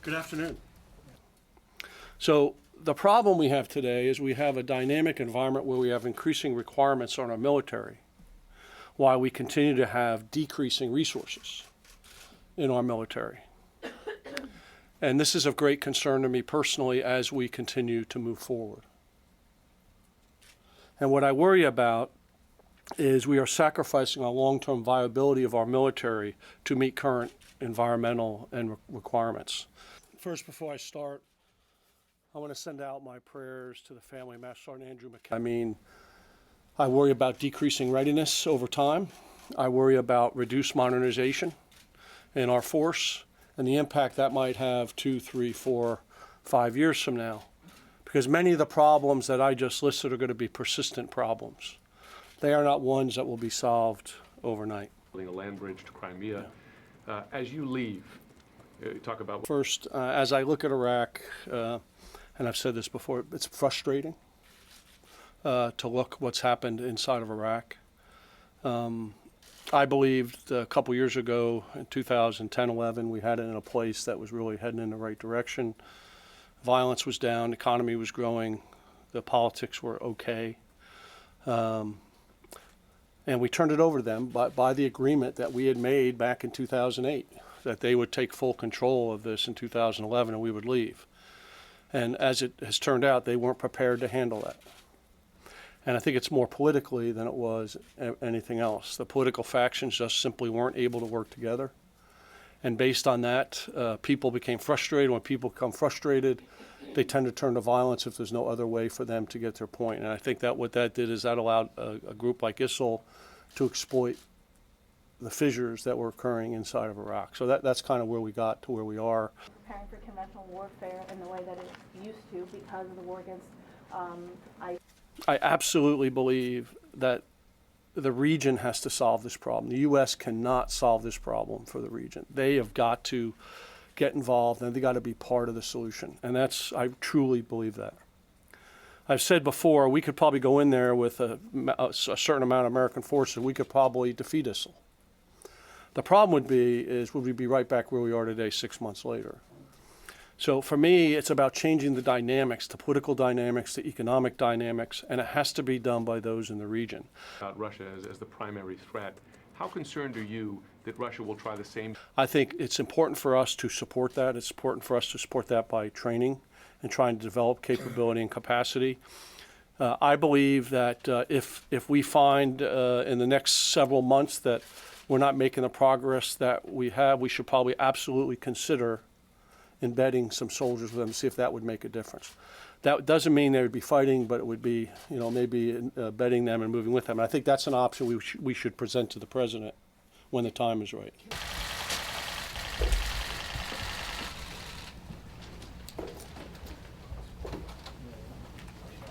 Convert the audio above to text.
Good afternoon. So the problem we have today is we have a dynamic environment where we have increasing requirements on our military, while we continue to have decreasing resources in our military. And this is of great concern to me personally as we continue to move forward. And what I worry about is we are sacrificing our long-term viability of our military to meet current environmental and requirements. First, before I start, I want to send out my prayers to the family of Master Sergeant Andrew McKenna. I worry about decreasing readiness over time. I worry about reduced modernization in our force and the impact that might have 2, 3, 4, 5 years from now. Because many of the problems that I just listed are going to be persistent problems. They are not ones that will be solved overnight. Building a land bridge to Crimea. Yeah. As you leave, talk about... First, as I look at Iraq, and I've said this before, it's frustrating to look what's happened inside of Iraq. I believed a couple years ago, in 2010-11, we had it in a place that was really heading in the right direction. Violence was down, the economy was growing, the politics were okay. And we turned it over to them by the agreement that we had made back in 2008, that they would take full control of this in 2011 and we would leave. And as it has turned out, they weren't prepared to handle that. And I think it's more politically than it was anything else. The political factions just simply weren't able to work together. And based on that, people became frustrated. When people become frustrated, they tend to turn to violence if there's no other way for them to get their point. And I think that what that did is that allowed a group like ISIL to exploit the fissures that were occurring inside of Iraq. So that's kind of where we got to where we are. Preparing for conventional warfare in the way that it used to because of the war against ISIL. I absolutely believe that the region has to solve this problem. The U.S. cannot solve this problem for the region. They have got to get involved and they've got to be part of the solution. And I truly believe that. I've said before, we could probably go in there with a certain amount of American forces and we could probably defeat ISIL. The problem would we be right back where we are today 6 months later. So for me, it's about changing the dynamics, the political dynamics, the economic dynamics, and it has to be done by those in the region. About Russia as the primary threat, how concerned are you that Russia will try the same? I think it's important for us to support that. It's important for us to support that by training and trying to develop capability and capacity. I believe that if we find in the next several months that we're not making the progress that we have, we should probably absolutely consider embedding some soldiers with them to see if that would make a difference. That doesn't mean they would be fighting, but it would be, maybe embedding them and moving with them. And I think that's an option we should present to the president when the time is right.